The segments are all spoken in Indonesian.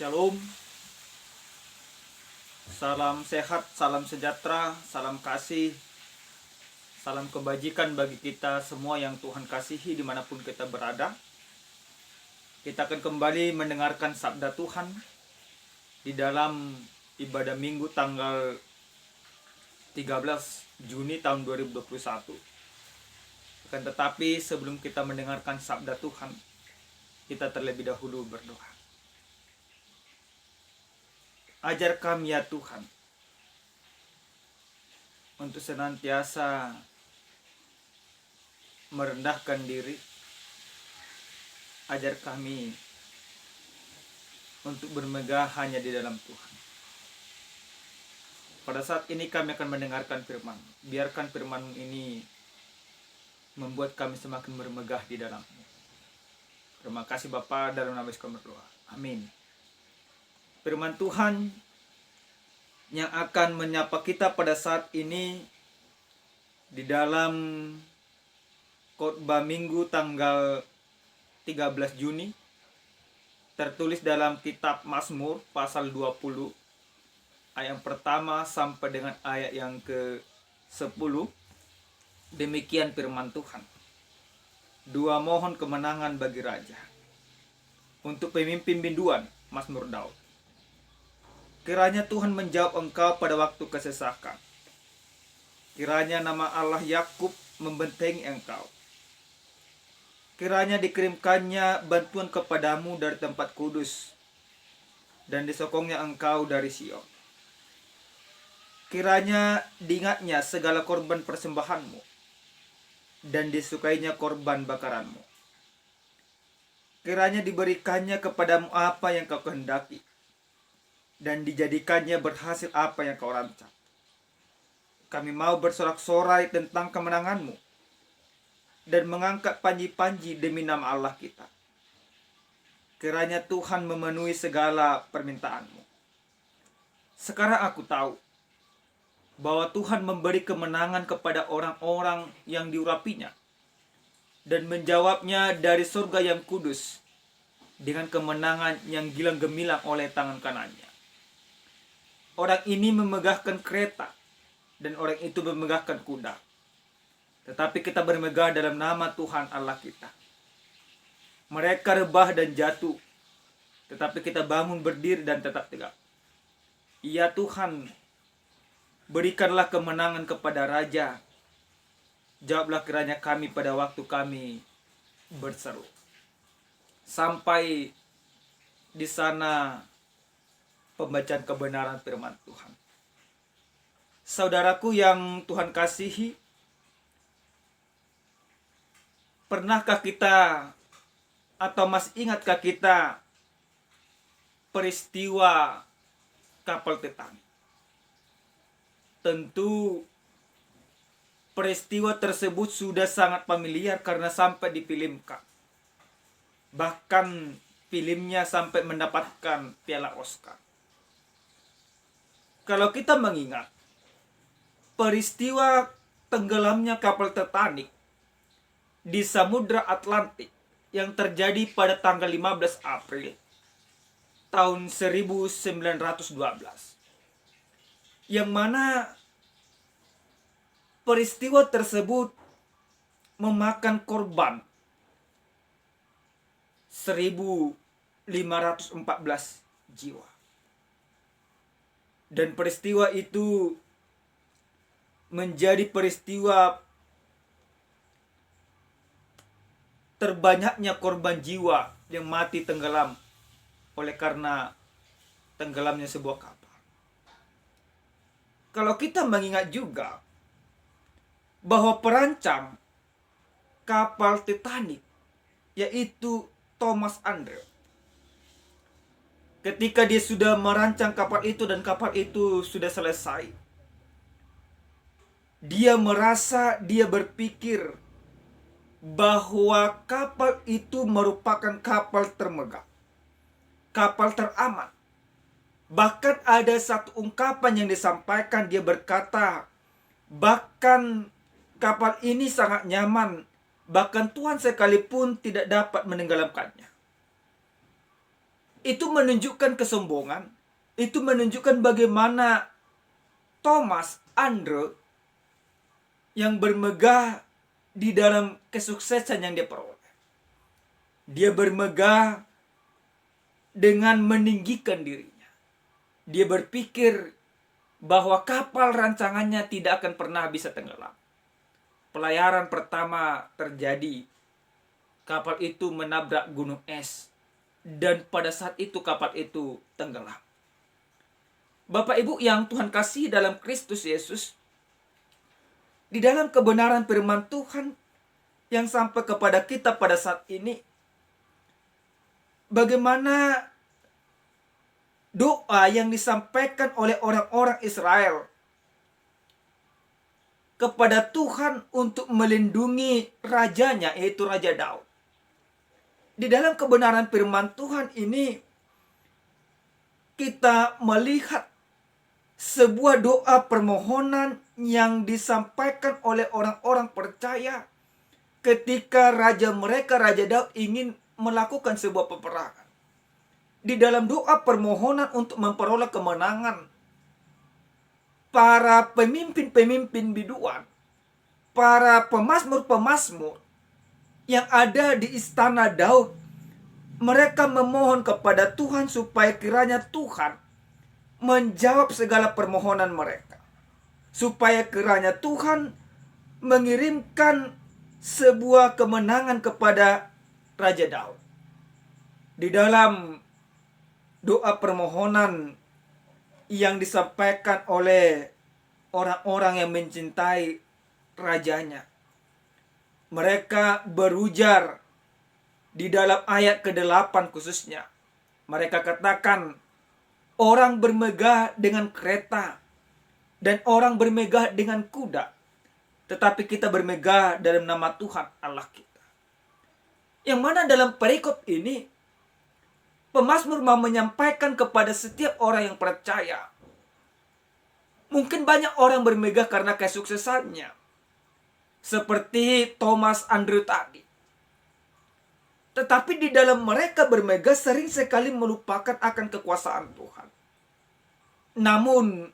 Shalom, salam sehat, salam sejahtera, salam kasih, salam kebajikan bagi kita semua yang Tuhan kasihi dimanapun kita berada. Kita akan kembali mendengarkan sabda Tuhan di dalam ibadah minggu tanggal 13 Juni tahun 2021. Akan tetapi sebelum kita mendengarkan sabda Tuhan, kita terlebih dahulu berdoa. Ajar kami ya Tuhan, untuk senantiasa merendahkan diri. Ajar kami untuk bermegah hanya di dalam Tuhan. Pada saat ini kami akan mendengarkan firman. Biarkan firman ini membuat kami semakin bermegah di dalam-Mu. Terima kasih Bapa, dalam nama Yesus kami berdoa. Amin. Firman Tuhan yang akan menyapa kita pada saat ini di dalam khotbah minggu tanggal 13 Juni tertulis dalam kitab Mazmur pasal 20 ayat yang pertama sampai dengan ayat yang ke-10. Demikian firman Tuhan. Dua mohon kemenangan bagi raja. Untuk pemimpin biduan, Mazmur Daud. Kiranya Tuhan menjawab engkau pada waktu kesesakan. Kiranya nama Allah Yakub membentengi engkau. Kiranya dikirimkannya bantuan kepadamu dari tempat kudus, dan disokongnya engkau dari Sion. Kiranya diingatnya segala korban persembahanmu, dan disukainya korban bakaranmu. Kiranya diberikannya kepadamu apa yang kau kehendaki, dan dijadikannya berhasil apa yang kau rancang. Kami mau bersorak-sorai tentang kemenanganmu, dan mengangkat panji-panji demi nama Allah kita. Kiranya Tuhan memenuhi segala permintaanmu. Sekarang aku tahu bahwa Tuhan memberi kemenangan kepada orang-orang yang diurapinya, dan menjawabnya dari surga yang kudus dengan kemenangan yang gilang gemilang oleh tangan kanannya. Orang ini memegahkan kereta, dan orang itu memegahkan kuda. Tetapi kita bermegah dalam nama Tuhan Allah kita. Mereka rebah dan jatuh, tetapi kita bangun berdiri dan tetap tegak. Ya Tuhan, berikanlah kemenangan kepada raja. Jawablah kiranya kami pada waktu kami berseru. Sampai di sana pembacaan kebenaran firman Tuhan. Saudaraku yang Tuhan kasihi, pernahkah kita atau masih ingatkah kita peristiwa kapal Titanic? Tentu peristiwa tersebut sudah sangat familiar karena sampai difilmkan. Bahkan filmnya sampai mendapatkan piala Oscar. Kalau kita mengingat peristiwa tenggelamnya kapal Titanic di Samudra Atlantik yang terjadi pada tanggal 15 April tahun 1912, yang mana peristiwa tersebut memakan korban 1.514 jiwa. Dan peristiwa itu menjadi peristiwa terbanyaknya korban jiwa yang mati tenggelam oleh karena tenggelamnya sebuah kapal. Kalau kita mengingat juga bahwa perancang kapal Titanic yaitu Thomas Andrew, ketika dia sudah merancang kapal itu dan kapal itu sudah selesai, dia berpikir bahwa kapal itu merupakan kapal termegah, kapal teraman. Bahkan ada satu ungkapan yang disampaikan, dia berkata, bahkan kapal ini sangat nyaman, bahkan Tuhan sekalipun tidak dapat menenggelamkannya. itu menunjukkan kesombongan, itu menunjukkan bagaimana Thomas Andrew yang bermegah di dalam kesuksesan yang dia peroleh. Dia bermegah dengan meninggikan dirinya. Dia berpikir bahwa kapal rancangannya tidak akan pernah bisa tenggelam. Pelayaran pertama terjadi. Kapal itu menabrak gunung es. Dan pada saat itu kapal itu tenggelam. Bapak Ibu yang Tuhan kasih dalam Kristus Yesus, di dalam kebenaran firman Tuhan yang sampai kepada kita pada saat ini, bagaimana doa yang disampaikan oleh orang-orang Israel kepada Tuhan untuk melindungi rajanya, yaitu Raja Daud. Di dalam kebenaran firman Tuhan ini, kita melihat sebuah doa permohonan yang disampaikan oleh orang-orang percaya ketika raja mereka, Raja Daud, ingin melakukan sebuah peperangan. Di dalam doa permohonan untuk memperoleh kemenangan, para pemimpin-pemimpin biduan, para pemazmur-pemazmur yang ada di istana Daud, mereka memohon kepada Tuhan supaya kiranya Tuhan menjawab segala permohonan mereka. Supaya kiranya Tuhan mengirimkan sebuah kemenangan kepada Raja Daud. Di dalam doa permohonan yang disampaikan oleh orang-orang yang mencintai rajanya, mereka berujar di dalam ayat ke-8 khususnya. Mereka katakan, orang bermegah dengan kereta dan orang bermegah dengan kuda, tetapi kita bermegah dalam nama Tuhan Allah kita. Yang mana dalam perikop ini, pemazmur mau menyampaikan kepada setiap orang yang percaya. Mungkin banyak orang bermegah karena kesuksesannya, seperti Thomas Andrew tadi. Tetapi di dalam mereka bermegah sering sekali melupakan akan kekuasaan Tuhan. Namun,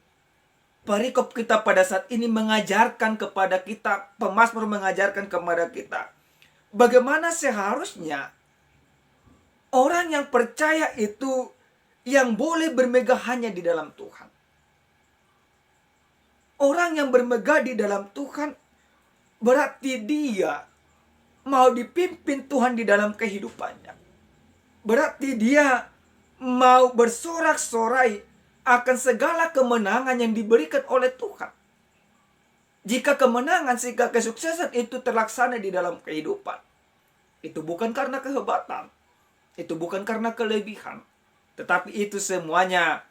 perikop kita pada saat ini mengajarkan kepada kita, pemazmur mengajarkan kepada kita, bagaimana seharusnya orang yang percaya itu yang boleh bermegah hanya di dalam Tuhan. Orang yang bermegah di dalam Tuhan berarti dia mau dipimpin Tuhan di dalam kehidupannya. Berarti dia mau bersorak-sorai akan segala kemenangan yang diberikan oleh Tuhan. Jika kemenangan, jika kesuksesan itu terlaksana di dalam kehidupan, itu bukan karena kehebatan, itu bukan karena kelebihan, tetapi itu semuanya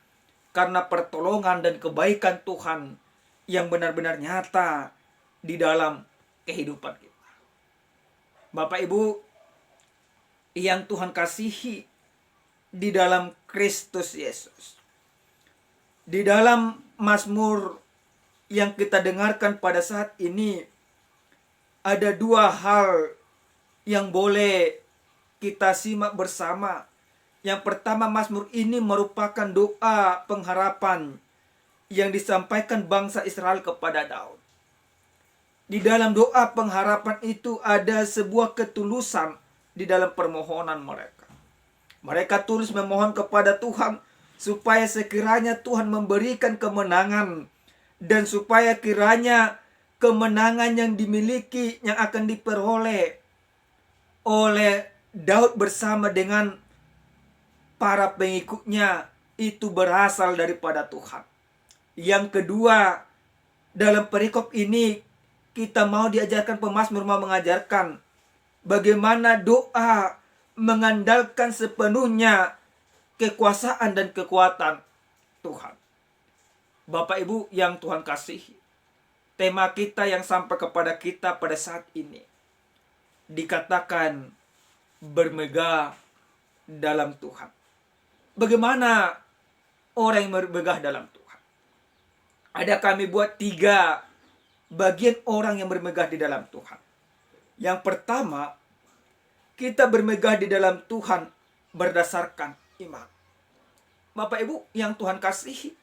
karena pertolongan dan kebaikan Tuhan yang benar-benar nyata di dalam kehidupan kita. Bapak Ibu yang Tuhan kasihi di dalam Kristus Yesus, di dalam Mazmur yang kita dengarkan pada saat ini, ada dua hal yang boleh kita simak bersama. Yang pertama, Mazmur ini merupakan doa pengharapan yang disampaikan bangsa Israel kepada Daud. Di dalam doa pengharapan itu ada sebuah ketulusan di dalam permohonan mereka. Mereka tulus memohon kepada Tuhan supaya sekiranya Tuhan memberikan kemenangan, dan supaya kiranya kemenangan yang dimiliki, yang akan diperoleh oleh Daud bersama dengan para pengikutnya, itu berasal daripada Tuhan. Yang kedua, dalam perikop ini kita mau diajarkan, pemazmur mau mengajarkan bagaimana doa mengandalkan sepenuhnya kekuasaan dan kekuatan Tuhan. Bapak Ibu yang Tuhan kasihi, tema kita yang sampai kepada kita pada saat ini dikatakan bermegah dalam Tuhan. Bagaimana orang yang bermegah dalam Tuhan? Ada kami buat 3 bagian orang yang bermegah di dalam Tuhan. Yang pertama, kita bermegah di dalam Tuhan berdasarkan iman. Bapak Ibu yang Tuhan kasihi,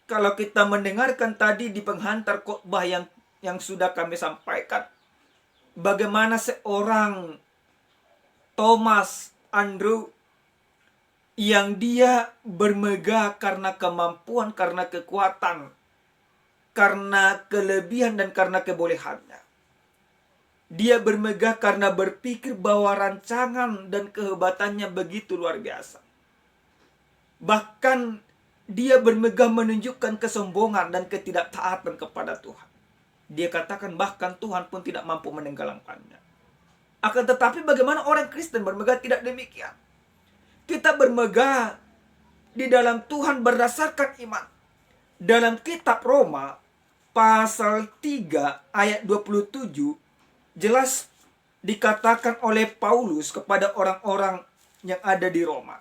kalau kita mendengarkan tadi di penghantar khotbah yang sudah kami sampaikan, bagaimana seorang Thomas Andrew yang dia bermegah karena kemampuan, karena kekuatan, karena kelebihan dan karena kebolehannya. Dia bermegah karena berpikir bahwa rancangan dan kehebatannya begitu luar biasa. Bahkan dia bermegah menunjukkan kesombongan dan ketidaktaatan kepada Tuhan. Dia katakan bahkan Tuhan pun tidak mampu menenggelamkannya. Akan tetapi bagaimana orang Kristen bermegah tidak demikian. Kita bermegah di dalam Tuhan berdasarkan iman. Dalam kitab Roma pasal 3 ayat 27 jelas dikatakan oleh Paulus kepada orang-orang yang ada di Roma.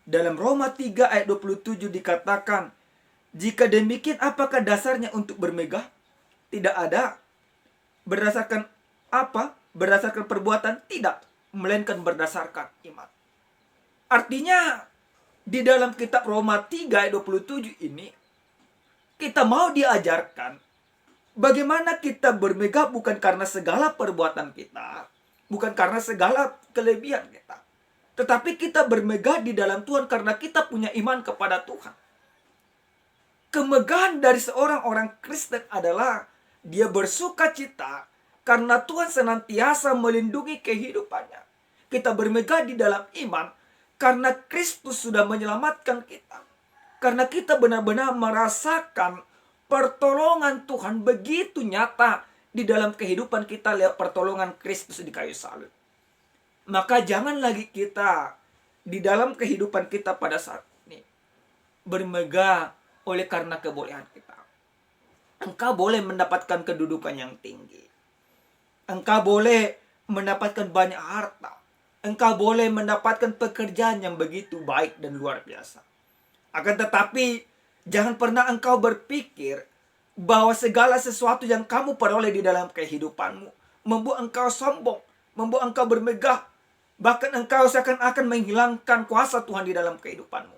Dalam Roma 3 ayat 27 dikatakan, jika demikian apakah dasarnya untuk bermegah? Tidak ada. Berdasarkan apa? Berdasarkan perbuatan? Tidak. Melainkan berdasarkan iman. Artinya di dalam kitab Roma 3 ayat 27 ini kita mau diajarkan bagaimana kita bermegah bukan karena segala perbuatan kita, bukan karena segala kelebihan kita, tetapi kita bermegah di dalam Tuhan karena kita punya iman kepada Tuhan. Kemegahan dari seorang orang Kristen adalah dia bersuka cita karena Tuhan senantiasa melindungi kehidupannya. Kita bermegah di dalam iman karena Kristus sudah menyelamatkan kita. Karena kita benar-benar merasakan pertolongan Tuhan begitu nyata di dalam kehidupan kita lewat pertolongan Kristus di kayu salib. Maka jangan lagi kita di dalam kehidupan kita pada saat ini bermegah oleh karena kebolehan kita. Engkau boleh mendapatkan kedudukan yang tinggi. Engkau boleh mendapatkan banyak harta. Engkau boleh mendapatkan pekerjaan yang begitu baik dan luar biasa. Akan tetapi jangan pernah engkau berpikir bahwa segala sesuatu yang kamu peroleh di dalam kehidupanmu membuat engkau sombong, membuat engkau bermegah. Bahkan engkau seakan-akan menghilangkan kuasa Tuhan di dalam kehidupanmu.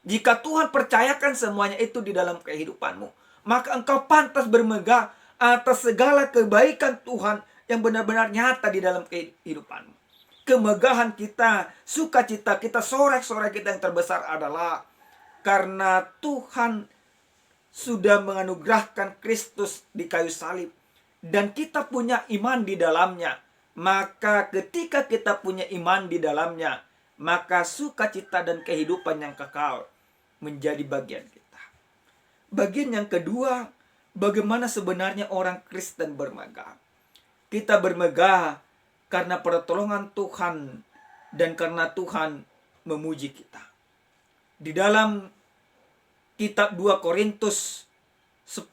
Jika Tuhan percayakan semuanya itu di dalam kehidupanmu, maka engkau pantas bermegah atas segala kebaikan Tuhan yang benar-benar nyata di dalam kehidupanmu. Kemegahan kita, sukacita kita, sorak-sorai kita yang terbesar adalah karena Tuhan sudah menganugerahkan Kristus di kayu salib dan kita punya iman di dalamnya. Maka ketika kita punya iman di dalamnya, maka sukacita dan kehidupan yang kekal menjadi bagian kita. Bagian yang kedua, bagaimana sebenarnya orang Kristen bermegah. Kita bermegah karena pertolongan Tuhan dan karena Tuhan memuji kita. Di dalam kitab 2 Korintus 10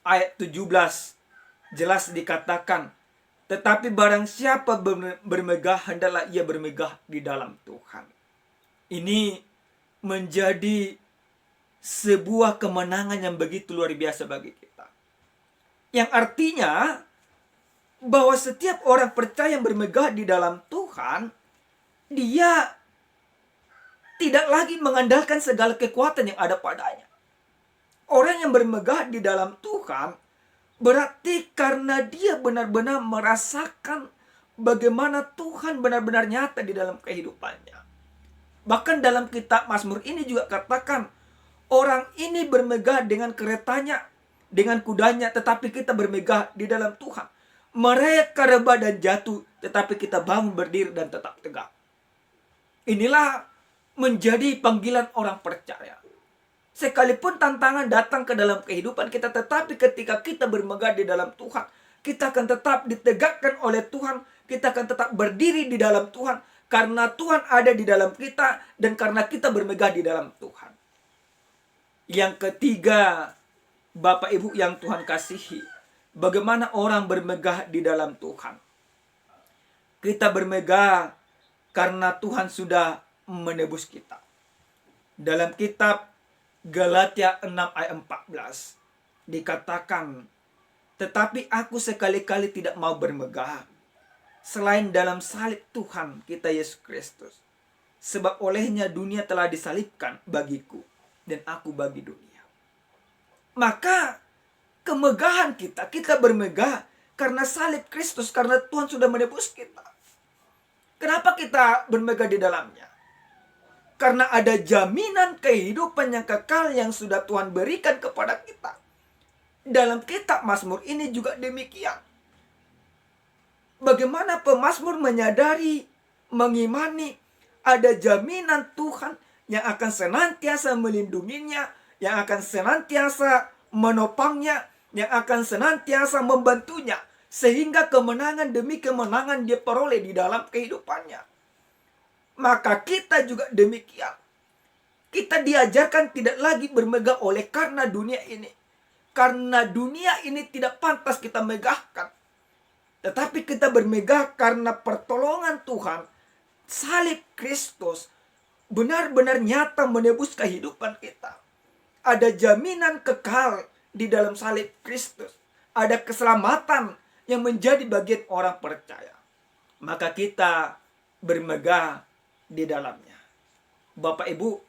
ayat 17 jelas dikatakan, tetapi barang siapa bermegah, hendaklah ia bermegah di dalam Tuhan. Ini menjadi sebuah kemenangan yang begitu luar biasa bagi kita. Yang artinya bahwa setiap orang percaya yang bermegah di dalam Tuhan, dia tidak lagi mengandalkan segala kekuatan yang ada padanya. Orang yang bermegah di dalam Tuhan berarti karena dia benar-benar merasakan bagaimana Tuhan benar-benar nyata di dalam kehidupannya. Bahkan dalam kitab Mazmur ini juga katakan, orang ini bermegah dengan keretanya, dengan kudanya, tetapi kita bermegah di dalam Tuhan. Mereka rebah dan jatuh, tetapi kita bangun berdiri dan tetap tegak. Inilah menjadi panggilan orang percaya. Sekalipun tantangan datang ke dalam kehidupan kita, tetapi ketika kita bermegah di dalam Tuhan, kita akan tetap ditegakkan oleh Tuhan. Kita akan tetap berdiri di dalam Tuhan, karena Tuhan ada di dalam kita, dan karena kita bermegah di dalam Tuhan. Yang ketiga, Bapak Ibu yang Tuhan kasihi, bagaimana orang bermegah di dalam Tuhan. Kita bermegah karena Tuhan sudah menebus kita. Dalam kitab Galatia 6 ayat 14 dikatakan, tetapi aku sekali-kali tidak mau bermegah selain dalam salib Tuhan kita Yesus Kristus. sebab olehnya dunia telah disalibkan bagiku dan aku bagi dunia. Maka kemegahan kita bermegah karena salib Kristus, karena Tuhan sudah menebus kita. Kenapa kita bermegah di dalamnya? Karena ada jaminan kehidupan yang kekal yang sudah Tuhan berikan kepada kita. Dalam kitab Mazmur ini juga demikian. Bagaimana pemazmur menyadari, mengimani ada jaminan Tuhan yang akan senantiasa melindunginya, yang akan senantiasa menopangnya, yang akan senantiasa membantunya, sehingga kemenangan demi kemenangan dia peroleh di dalam kehidupannya. Maka kita juga demikian. Kita diajarkan tidak lagi bermegah oleh karena dunia ini. Karena dunia ini tidak pantas kita megahkan. Tetapi kita bermegah karena pertolongan Tuhan. Salib Kristus benar-benar nyata menebus kehidupan kita. Ada jaminan kekal di dalam salib Kristus. Ada keselamatan yang menjadi bagian orang percaya. Maka kita bermegah di dalamnya. Bapak Ibu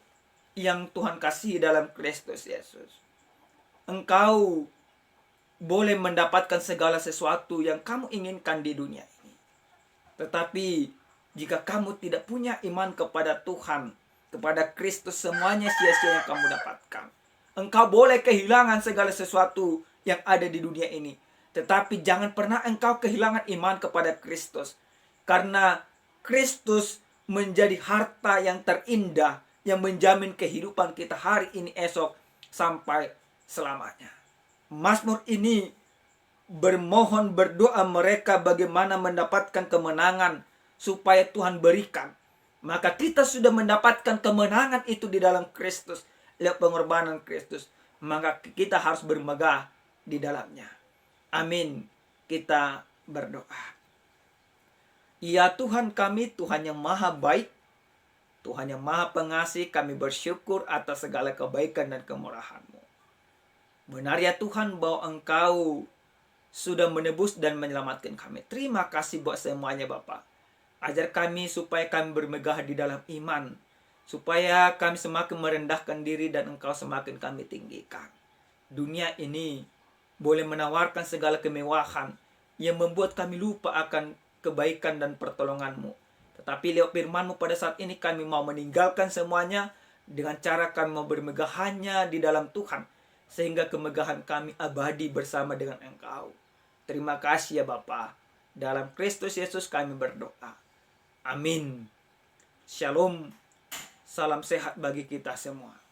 yang Tuhan kasih dalam Kristus Yesus, engkau boleh mendapatkan segala sesuatu yang kamu inginkan di dunia ini. Tetapi jika kamu tidak punya iman kepada Tuhan, kepada Kristus, semuanya sia-sia yang kamu dapatkan. Engkau boleh kehilangan segala sesuatu yang ada di dunia ini, tetapi jangan pernah engkau kehilangan iman kepada Kristus. Karena Kristus menjadi harta yang terindah yang menjamin kehidupan kita hari ini, esok, sampai selamanya. Mazmur ini bermohon, berdoa mereka bagaimana mendapatkan kemenangan supaya Tuhan berikan. Maka kita sudah mendapatkan kemenangan itu di dalam Kristus, lewat pengorbanan Kristus. Maka kita harus bermegah di dalamnya. Amin. Kita berdoa. Ya Tuhan kami, Tuhan yang maha baik, Tuhan yang maha pengasih, kami bersyukur atas segala kebaikan dan kemurahan-Mu. Benar ya Tuhan bahwa Engkau sudah menebus dan menyelamatkan kami. Terima kasih buat semuanya Bapa. Ajar kami supaya kami bermegah di dalam iman, supaya kami semakin merendahkan diri dan Engkau semakin kami tinggikan. Dunia ini boleh menawarkan segala kemewahan yang membuat kami lupa akan kebaikan dan pertolongan-Mu. Tetapi lewat firman-Mu pada saat ini kami mau meninggalkan semuanya dengan cara kami mau bermegah hanya di dalam Tuhan, sehingga kemegahan kami abadi bersama dengan Engkau. Terima kasih ya Bapa. Dalam Kristus Yesus kami berdoa. Amin. Shalom. Salam sehat bagi kita semua.